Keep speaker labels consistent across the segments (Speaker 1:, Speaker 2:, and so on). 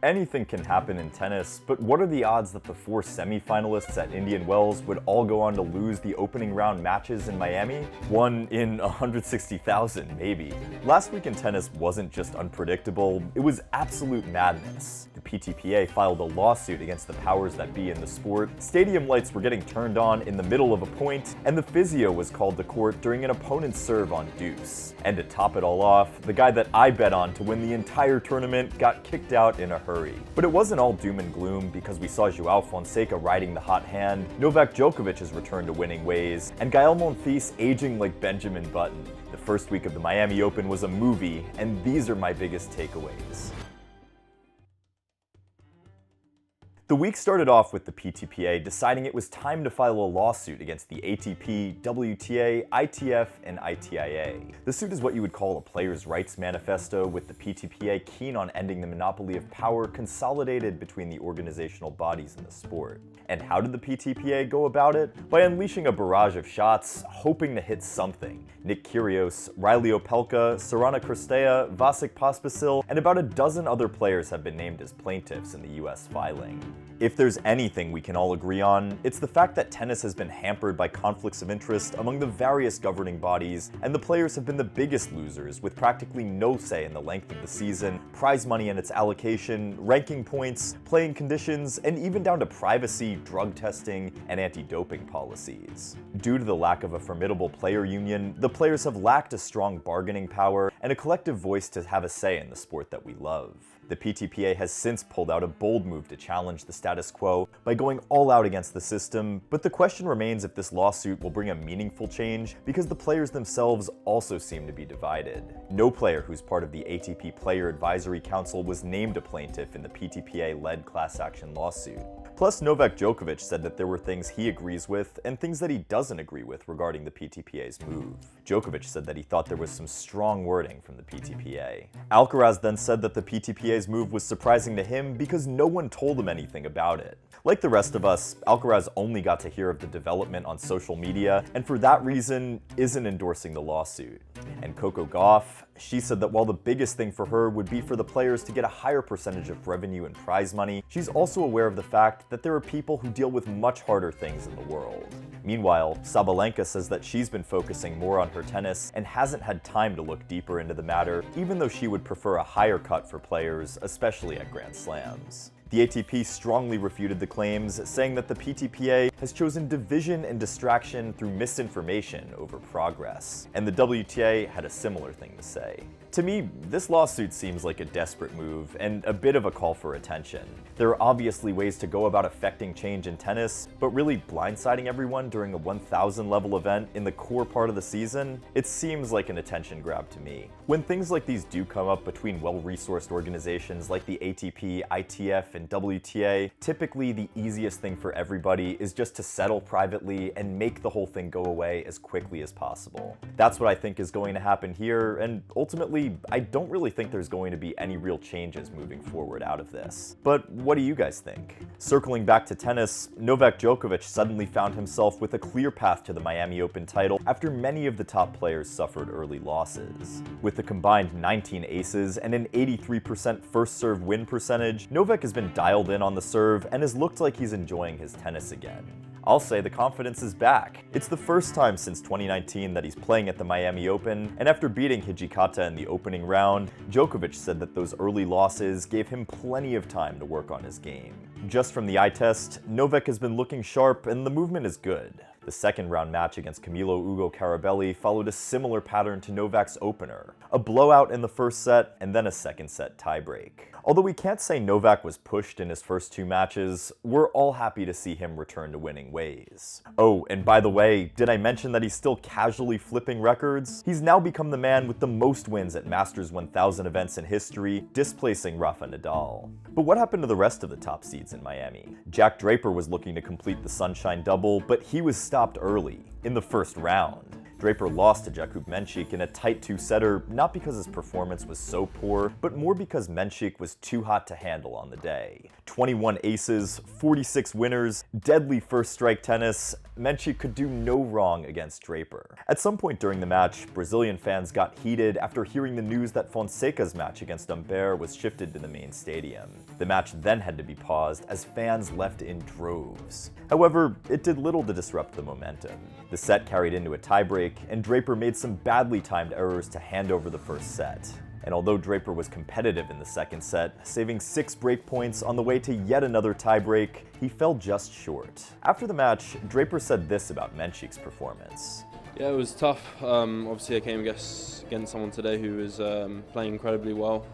Speaker 1: Anything can happen in tennis, but what are the odds that the 4 semifinalists at Indian Wells would all go on to lose the opening round matches in Miami? 1 in 160,000, maybe. Last week in tennis wasn't just unpredictable, it was absolute madness. The PTPA filed a lawsuit against the powers that be in the sport, stadium lights were getting turned on in the middle of a point, and the physio was called to court during an opponent's serve on deuce. And to top it all off, the guy that I bet on to win the entire tournament got kicked out in a hurry. But it wasn't all doom and gloom, because we saw Joao Fonseca riding the hot hand, Novak Djokovic has returned to winning ways, and Gael Monfils aging like Benjamin Button. The first week of the Miami Open was a movie, and these are my biggest takeaways. The week started off with the PTPA deciding it was time to file a lawsuit against the ATP, WTA, ITF, and ITIA. The suit is what you would call a players' rights manifesto, with the PTPA keen on ending the monopoly of power consolidated between the organizational bodies in the sport. And how did the PTPA go about it? By unleashing a barrage of shots, hoping to hit something. Nick Kyrgios, Riley Opelka, Sorana Cirstea, Vasek Pospisil, and about a dozen other players have been named as plaintiffs in the US filing. If there's anything we can all agree on, it's the fact that tennis has been hampered by conflicts of interest among the various governing bodies, and the players have been the biggest losers, with practically no say in the length of the season, prize money and its allocation, ranking points, playing conditions, and even down to privacy, drug testing, and anti-doping policies. Due to the lack of a formidable player union, the players have lacked a strong bargaining power and a collective voice to have a say in the sport that we love. The PTPA has since pulled out a bold move to challenge the status quo by going all out against the system, but the question remains if this lawsuit will bring a meaningful change, because the players themselves also seem to be divided. No player who's part of the ATP Player Advisory Council was named a plaintiff in the PTPA-led class action lawsuit. Plus, Novak Djokovic said that there were things he agrees with and things that he doesn't agree with regarding the PTPA's move. Djokovic said that he thought there was some strong wording from the PTPA. Alcaraz then said that the PTPA's move was surprising to him because no one told him anything about it. Like the rest of us, Alcaraz only got to hear of the development on social media, and for that reason, isn't endorsing the lawsuit. And Coco Gauff, she said that while the biggest thing for her would be for the players to get a higher percentage of revenue and prize money, she's also aware of the fact that there are people who deal with much harder things in the world. Meanwhile, Sabalenka says that she's been focusing more on her tennis and hasn't had time to look deeper into the matter, even though she would prefer a higher cut for players, especially at Grand Slams. The ATP strongly refuted the claims, saying that the PTPA has chosen division and distraction through misinformation over progress. And the WTA had a similar thing to say. To me, this lawsuit seems like a desperate move and a bit of a call for attention. There are obviously ways to go about affecting change in tennis, but really blindsiding everyone during a 1,000 level event in the core part of the season, it seems like an attention grab to me. When things like these do come up between well-resourced organizations like the ATP, ITF, and WTA, typically the easiest thing for everybody is just to settle privately and make the whole thing go away as quickly as possible. That's what I think is going to happen here, and ultimately, I don't really think there's going to be any real changes moving forward out of this. But what do you guys think? Circling back to tennis, Novak Djokovic suddenly found himself with a clear path to the Miami Open title after many of the top players suffered early losses. With a combined 19 aces and an 83% first serve win percentage, Novak has been dialed in on the serve and has looked like he's enjoying his tennis again. I'll say the confidence is back. It's the first time since 2019 that he's playing at the Miami Open, and after beating Hijikata in the opening round, Djokovic said that those early losses gave him plenty of time to work on his game. Just from the eye test, Novak has been looking sharp and the movement is good. The second round match against Camilo Ugo Carabelli followed a similar pattern to Novak's opener, a blowout in the first set and then a second set tiebreak. Although we can't say Novak was pushed in his first 2 matches, we're all happy to see him return to winning ways. Oh, and by the way, did I mention that he's still casually flipping records? He's now become the man with the most wins at Masters 1000 events in history, displacing Rafa Nadal. But what happened to the rest of the top seeds in Miami? Jack Draper was looking to complete the Sunshine Double, but he was stopped early, in the first round. Draper lost to Jakub Mensik in a tight two-setter, not because his performance was so poor, but more because Mensik was too hot to handle on the day. 21 aces, 46 winners, deadly first strike tennis, Mensik could do no wrong against Draper. At some point during the match, Brazilian fans got heated after hearing the news that Fonseca's match against Humbert was shifted to the main stadium. The match then had to be paused as fans left in droves. However, it did little to disrupt the momentum. The set carried into a tiebreak, and Draper made some badly timed errors to hand over the first set. And although Draper was competitive in the second set, saving 6 break points on the way to yet another tiebreak, he fell just short. After the match, Draper said this about Mensik's performance.
Speaker 2: Yeah, it was tough. Obviously, I came against someone today who was playing incredibly well.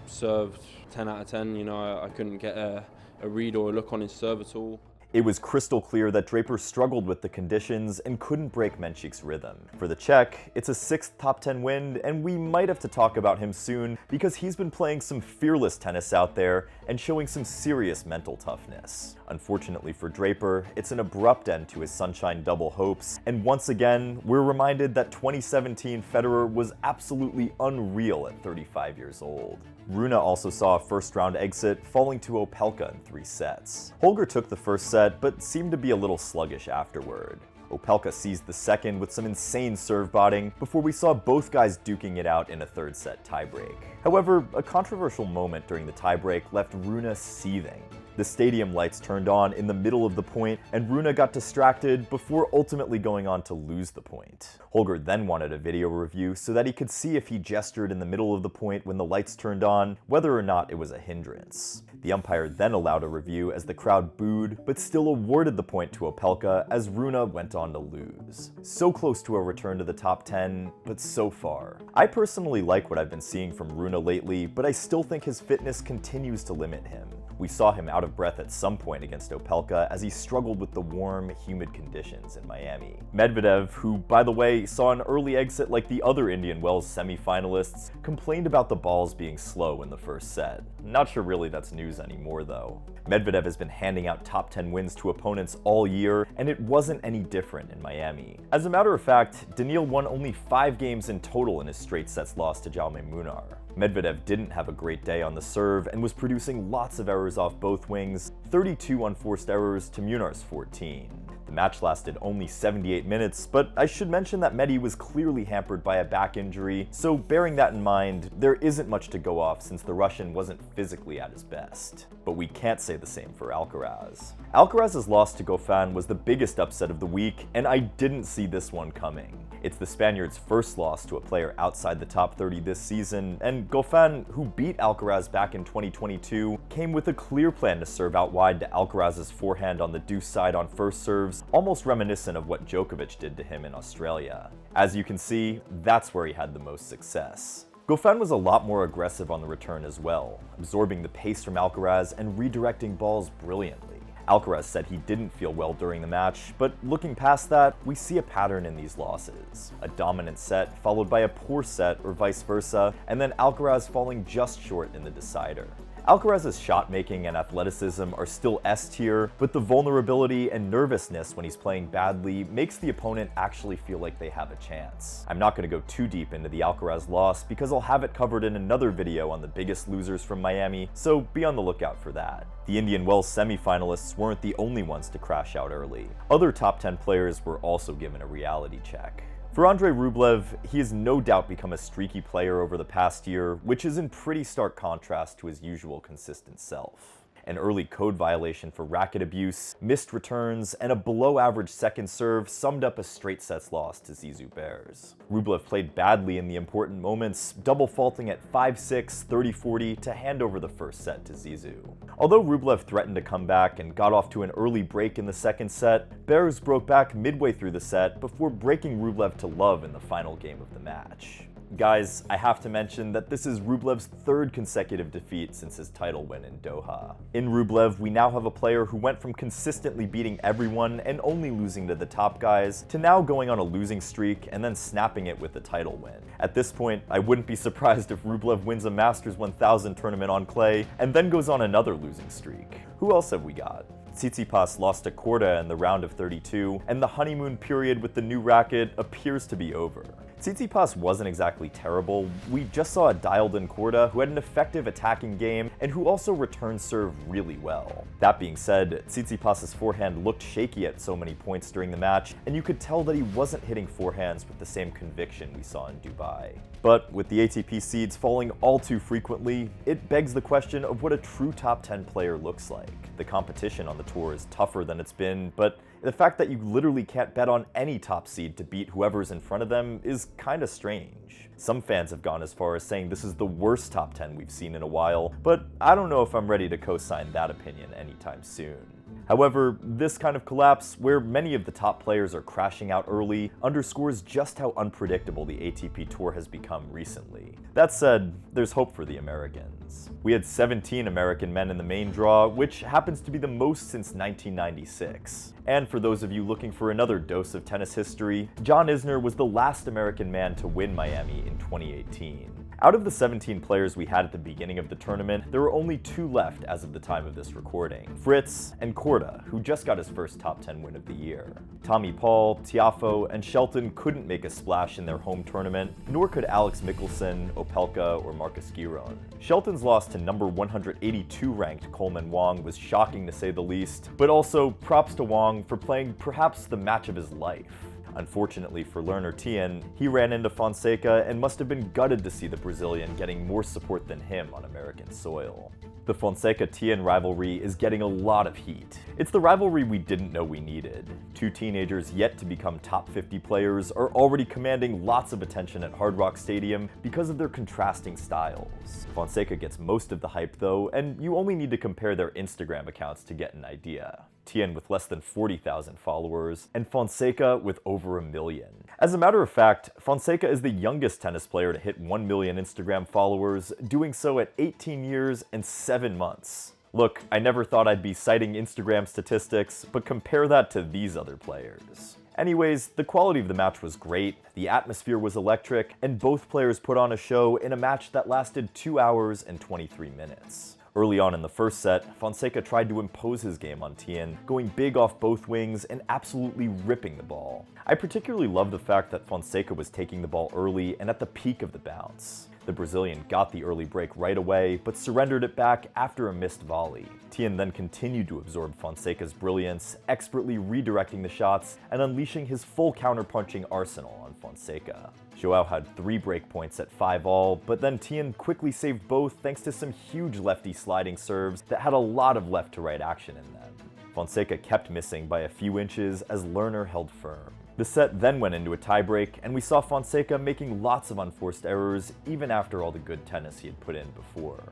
Speaker 2: Served 10 out of 10. You know, I couldn't get a read or a look on his serve at all.
Speaker 1: It was crystal clear that Draper struggled with the conditions and couldn't break Mensik's rhythm. For the Czech, it's a 6th top 10 win, and we might have to talk about him soon because he's been playing some fearless tennis out there and showing some serious mental toughness. Unfortunately for Draper, it's an abrupt end to his Sunshine double hopes, and once again, we're reminded that 2017 Federer was absolutely unreal at 35 years old. Rune also saw a first-round exit, falling to Opelka in 3 sets. Holger took the first set, but seemed to be a little sluggish afterward. Opelka seized the second with some insane serve botting before we saw both guys duking it out in a 3rd set tiebreak. However, a controversial moment during the tiebreak left Rune seething. The stadium lights turned on in the middle of the point, and Rune got distracted before ultimately going on to lose the point. Holger then wanted a video review so that he could see if he gestured in the middle of the point when the lights turned on, whether or not it was a hindrance. The umpire then allowed a review as the crowd booed, but still awarded the point to Opelka as Rune went on to lose. So close to a return to the top 10, but so far. I personally like what I've been seeing from Rune lately, but I still think his fitness continues to limit him. We saw him out of breath at some point against Opelka as he struggled with the warm, humid conditions in Miami. Medvedev, who, by the way, saw an early exit like the other Indian Wells semi-finalists, complained about the balls being slow in the first set. Not sure really that's news anymore, though. Medvedev has been handing out top 10 wins to opponents all year, and it wasn't any different in Miami. As a matter of fact, Daniil won only 5 games in total in his straight sets loss to Jaume Munar. Medvedev didn't have a great day on the serve and was producing lots of errors off both wings, 32 unforced errors to Munar's 14. The match lasted only 78 minutes, but I should mention that Medi was clearly hampered by a back injury, so bearing that in mind, there isn't much to go off since the Russian wasn't physically at his best. But we can't say the same for Alcaraz. Alcaraz's loss to Goffin was the biggest upset of the week, and I didn't see this one coming. It's the Spaniard's first loss to a player outside the top 30 this season, and Goffin, who beat Alcaraz back in 2022, came with a clear plan to serve out wide to Alcaraz's forehand on the deuce side on first serves, almost reminiscent of what Djokovic did to him in Australia. As you can see, that's where he had the most success. Goffin was a lot more aggressive on the return as well, absorbing the pace from Alcaraz and redirecting balls brilliantly. Alcaraz said he didn't feel well during the match, but looking past that, we see a pattern in these losses. A dominant set followed by a poor set or vice versa, and then Alcaraz falling just short in the decider. Alcaraz's shot making and athleticism are still S tier, but the vulnerability and nervousness when he's playing badly makes the opponent actually feel like they have a chance. I'm not going to go too deep into the Alcaraz loss because I'll have it covered in another video on the biggest losers from Miami, so be on the lookout for that. The Indian Wells semi-finalists weren't the only ones to crash out early. Other top 10 players were also given a reality check. For Andrei Rublev, he has no doubt become a streaky player over the past year, which is in pretty stark contrast to his usual consistent self. An early code violation for racket abuse, missed returns, and a below-average second serve summed up a straight sets loss to Zizou Bears. Rublev played badly in the important moments, double faulting at 5-6, 30-40 to hand over the first set to Zizou. Although Rublev threatened to come back and got off to an early break in the second set, Bears broke back midway through the set before breaking Rublev to love in the final game of the match. Guys, I have to mention that this is Rublev's 3rd consecutive defeat since his title win in Doha. In Rublev, we now have a player who went from consistently beating everyone and only losing to the top guys, to now going on a losing streak and then snapping it with the title win. At this point, I wouldn't be surprised if Rublev wins a Masters 1000 tournament on clay and then goes on another losing streak. Who else have we got? Tsitsipas lost to Korda in the round of 32, and the honeymoon period with the new racket appears to be over. Tsitsipas wasn't exactly terrible. We just saw a dialed-in Korda who had an effective attacking game and who also returned serve really well. That being said, Tsitsipas's forehand looked shaky at so many points during the match, and you could tell that he wasn't hitting forehands with the same conviction we saw in Dubai. But with the ATP seeds falling all too frequently, it begs the question of what a true top 10 player looks like. The competition on the tour is tougher than it's been, but the fact that you literally can't bet on any top seed to beat whoever's in front of them is kinda strange. Some fans have gone as far as saying this is the worst top 10 we've seen in a while, but I don't know if I'm ready to co-sign that opinion anytime soon. However, this kind of collapse, where many of the top players are crashing out early, underscores just how unpredictable the ATP Tour has become recently. That said, there's hope for the Americans. We had 17 American men in the main draw, which happens to be the most since 1996. And for those of you looking for another dose of tennis history, John Isner was the last American man to win Miami in 2018. Out of the 17 players we had at the beginning of the tournament, there were only 2 left as of the time of this recording: Fritz and Korda, who just got his first top 10 win of the year. Tommy Paul, Tiafoe, and Shelton couldn't make a splash in their home tournament, nor could Alex Michelsen, Opelka, or Marcus Giron. Shelton's loss to number 182 ranked Coleman Wong was shocking to say the least, but also props to Wong for playing perhaps the match of his life. Unfortunately for Lerner Tien, he ran into Fonseca and must have been gutted to see the Brazilian getting more support than him on American soil. The Fonseca-Tien rivalry is getting a lot of heat. It's the rivalry we didn't know we needed. 2 teenagers yet to become top 50 players are already commanding lots of attention at Hard Rock Stadium because of their contrasting styles. Fonseca gets most of the hype though, and you only need to compare their Instagram accounts to get an idea. Tien with less than 40,000 followers, and Fonseca with over 1 million. As a matter of fact, Fonseca is the youngest tennis player to hit 1 million Instagram followers, doing so at 18 years and 7 months. Look, I never thought I'd be citing Instagram statistics, but compare that to these other players. Anyways, the quality of the match was great, the atmosphere was electric, and both players put on a show in a match that lasted 2 hours and 23 minutes. Early on in the first set, Fonseca tried to impose his game on Tien, going big off both wings and absolutely ripping the ball. I particularly love the fact that Fonseca was taking the ball early and at the peak of the bounce. The Brazilian got the early break right away, but surrendered it back after a missed volley. Tien then continued to absorb Fonseca's brilliance, expertly redirecting the shots and unleashing his full counterpunching arsenal on Fonseca. Joao had 3 break points at 5-all, but then Tien quickly saved both thanks to some huge lefty sliding serves that had a lot of left-to-right action in them. Fonseca kept missing by a few inches as Lerner held firm. The set then went into a tiebreak, and we saw Fonseca making lots of unforced errors even after all the good tennis he had put in before.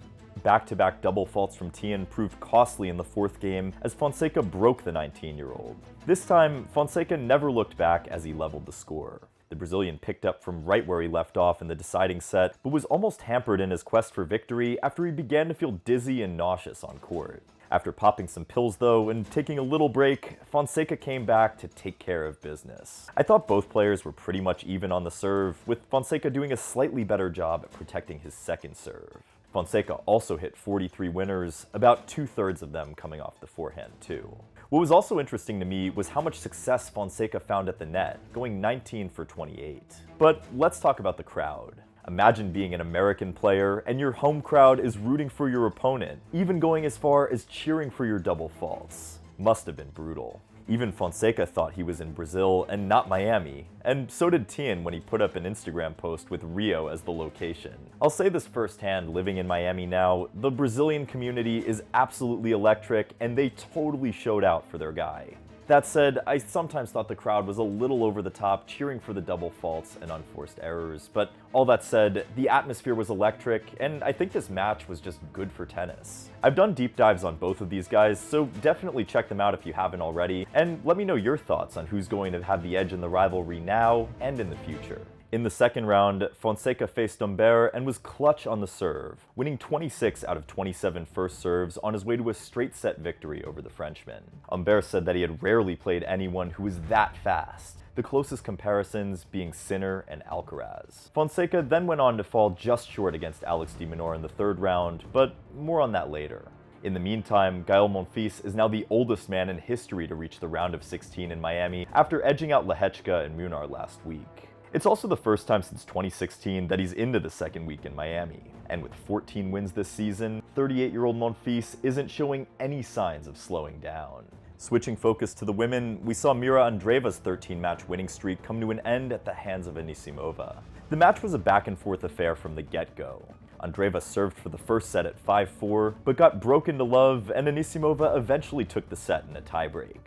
Speaker 1: Back-to-back double faults from Tien proved costly in the 4th game as Fonseca broke the 19-year-old. This time, Fonseca never looked back as he leveled the score. The Brazilian picked up from right where he left off in the deciding set, but was almost hampered in his quest for victory after he began to feel dizzy and nauseous on court. After popping some pills though, and taking a little break, Fonseca came back to take care of business. I thought both players were pretty much even on the serve, with Fonseca doing a slightly better job at protecting his second serve. Fonseca also hit 43 winners, about 2/3 of them coming off the forehand too. What was also interesting to me was how much success Fonseca found at the net, going 19 for 28. But let's talk about the crowd. Imagine being an American player and your home crowd is rooting for your opponent, even going as far as cheering for your double faults. Must have been brutal. Even Fonseca thought he was in Brazil and not Miami, and so did Tien when he put up an Instagram post with Rio as the location. I'll say this firsthand, living in Miami now, the Brazilian community is absolutely electric and they totally showed out for their guy. That said, I sometimes thought the crowd was a little over the top, cheering for the double faults and unforced errors, but all that said, the atmosphere was electric, and I think this match was just good for tennis. I've done deep dives on both of these guys, so definitely check them out if you haven't already, and let me know your thoughts on who's going to have the edge in the rivalry now and in the future. In the second round, Fonseca faced Humbert and was clutch on the serve, winning 26 out of 27 first serves on his way to a straight set victory over the Frenchman. Humbert said that he had rarely played anyone who was that fast, the closest comparisons being Sinner and Alcaraz. Fonseca then went on to fall just short against Alex de Minaur in the third round, but more on that later. In the meantime, Gael Monfils is now the oldest man in history to reach the round of 16 in Miami after edging out Lehechka and Munar last week. It's also the first time since 2016 that he's into the second week in Miami. And with 14 wins this season, 38-year-old Monfils isn't showing any signs of slowing down. Switching focus to the women, we saw Mira Andreeva's 13-match winning streak come to an end at the hands of Anisimova. The match was a back-and-forth affair from the get-go. Andreeva served for the first set at 5-4, but got broken to love, and Anisimova eventually took the set in a tiebreak.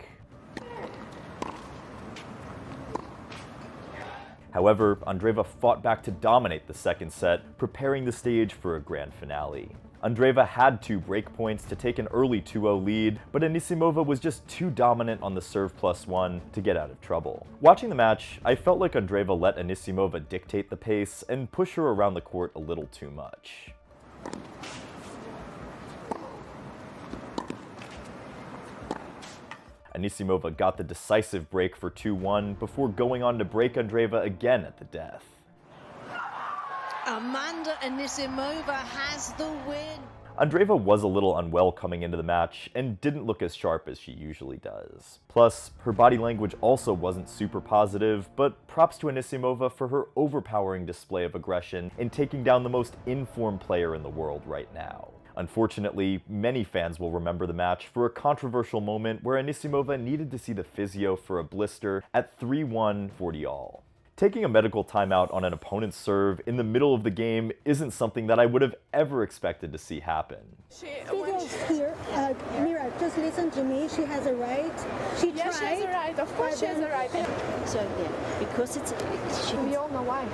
Speaker 1: However, Andreeva fought back to dominate the second set, preparing the stage for a grand finale. Andreeva had 2 break points to take an early 2-0 lead, but Anisimova was just too dominant on the serve +1 to get out of trouble. Watching the match, I felt like Andreeva let Anisimova dictate the pace and push her around the court a little too much. Anisimova got the decisive break for 2-1 before going on to break Andreeva again at the death.
Speaker 3: Amanda Anisimova has the win.
Speaker 1: Andreeva was a little unwell coming into the match and didn't look as sharp as she usually does. Plus, her body language also wasn't super positive, but props to Anisimova for her overpowering display of aggression in taking down the most in-form player in the world right now. Unfortunately, many fans will remember the match for a controversial moment where Anisimova needed to see the physio for a blister at 3-1 40-all. Taking a medical timeout on an opponent's serve in the middle of the game isn't something that I would have ever expected to see happen.
Speaker 4: Here, Mira, just listen to me. She has a right. She tried.
Speaker 5: She has a right. Of course, she has a right.
Speaker 6: So yeah, because
Speaker 5: We all know why.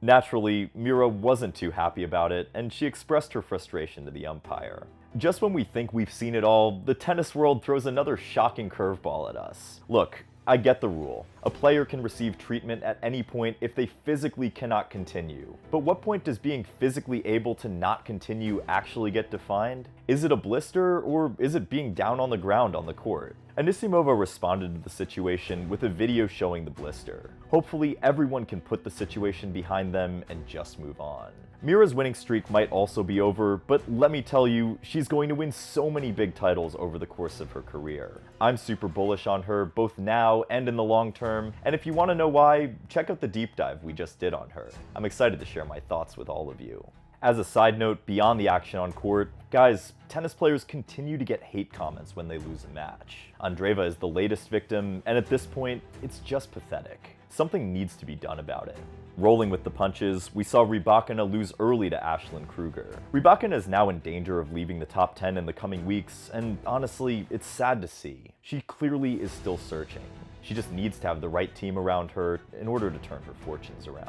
Speaker 1: Naturally, Mira wasn't too happy about it, and she expressed her frustration to the umpire. Just when we think we've seen it all, the tennis world throws another shocking curveball at us. Look, I get the rule. A player can receive treatment at any point if they physically cannot continue. But what point does being physically able to not continue actually get defined? Is it a blister, or is it being down on the ground on the court? Anisimova responded to the situation with a video showing the blister. Hopefully everyone can put the situation behind them and just move on. Mira's winning streak might also be over, but let me tell you, she's going to win so many big titles over the course of her career. I'm super bullish on her, both now and in the long term, and if you want to know why, check out the deep dive we just did on her. I'm excited to share my thoughts with all of you. As a side note, beyond the action on court, guys, tennis players continue to get hate comments when they lose a match. Andreeva is the latest victim, and at this point, it's just pathetic. Something needs to be done about it. Rolling with the punches, we saw Rybakina lose early to Ashlyn Kruger. Rybakina is now in danger of leaving the top 10 in the coming weeks, and honestly, it's sad to see. She clearly is still searching. She just needs to have the right team around her in order to turn her fortunes around.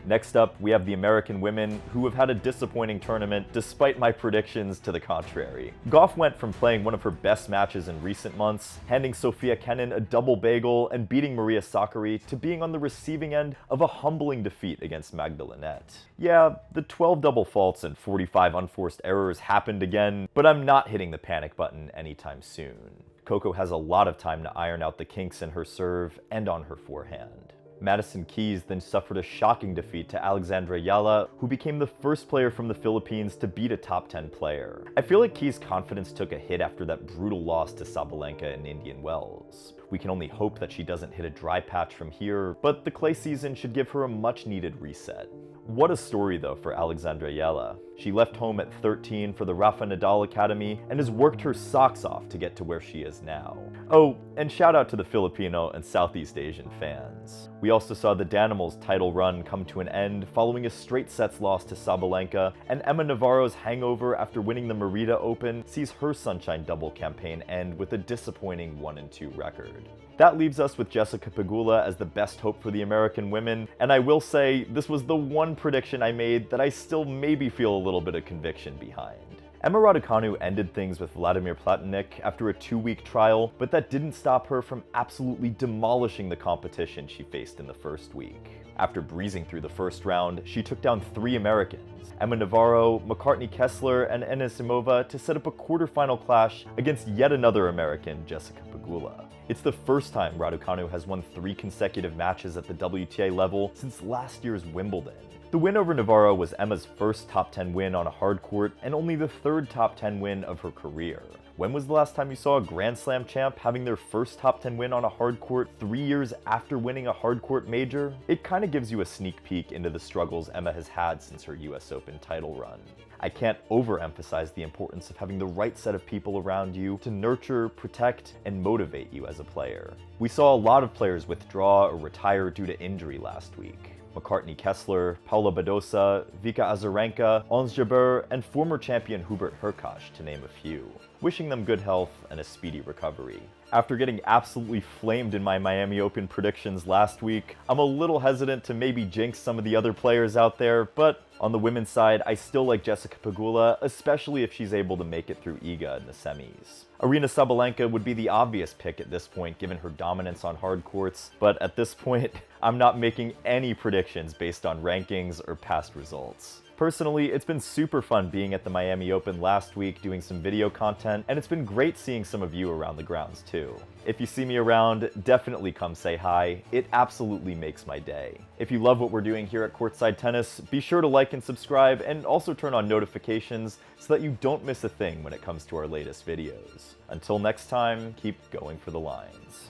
Speaker 1: Next up, we have the American women, who have had a disappointing tournament despite my predictions to the contrary. Gauff went from playing one of her best matches in recent months, handing Sofia Kenin a double bagel and beating Maria Sakkari, to being on the receiving end of a humbling defeat against Magda Linette. Yeah, the 12 double faults and 45 unforced errors happened again, but I'm not hitting the panic button anytime soon. Coco has a lot of time to iron out the kinks in her serve and on her forehand. Madison Keys then suffered a shocking defeat to Alexandra Yala, who became the first player from the Philippines to beat a top 10 player. I feel like Keys' confidence took a hit after that brutal loss to Sabalenka in Indian Wells. We can only hope that she doesn't hit a dry patch from here, but the clay season should give her a much-needed reset. What a story, though, for Alexandra Yala. She left home at 13 for the Rafa Nadal Academy and has worked her socks off to get to where she is now. Oh, and shout out to the Filipino and Southeast Asian fans. We also saw the Danimals' title run come to an end following a straight sets loss to Sabalenka, and Emma Navarro's hangover after winning the Merida Open sees her Sunshine Double campaign end with a disappointing 1-2 record. That leaves us with Jessica Pegula as the best hope for the American women, and I will say this was the one prediction I made that I still maybe feel a little bit of conviction behind. Emma Raducanu ended things with Vladimir Platonik after a 2-week trial, but that didn't stop her from absolutely demolishing the competition she faced in the first week. After breezing through the first round, she took down 3 Americans, Emma Navarro, McCartney Kessler, and Anisimova, to set up a quarterfinal clash against yet another American, Jessica Pegula. It's the first time Raducanu has won 3 consecutive matches at the WTA level since last year's Wimbledon. The win over Navarro was Emma's first top 10 win on a hard court and only the third top 10 win of her career. When was the last time you saw a Grand Slam champ having their first top 10 win on a hard court 3 years after winning a hard court major? It kind of gives you a sneak peek into the struggles Emma has had since her US Open title run. I can't overemphasize the importance of having the right set of people around you to nurture, protect, and motivate you as a player. We saw a lot of players withdraw or retire due to injury last week. McCartney Kessler, Paula Badosa, Vika Azarenka, Ons Jabeur, and former champion Hubert Hurkacz, to name a few. Wishing them good health and a speedy recovery. After getting absolutely flamed in my Miami Open predictions last week, I'm a little hesitant to maybe jinx some of the other players out there, but on the women's side, I still like Jessica Pegula, especially if she's able to make it through Iga in the semis. Aryna Sabalenka would be the obvious pick at this point given her dominance on hard courts, but at this point, I'm not making any predictions based on rankings or past results. Personally, it's been super fun being at the Miami Open last week doing some video content, and it's been great seeing some of you around the grounds too. If you see me around, definitely come say hi. It absolutely makes my day. If you love what we're doing here at Courtside Tennis, be sure to like and subscribe, and also turn on notifications so that you don't miss a thing when it comes to our latest videos. Until next time, keep going for the lines.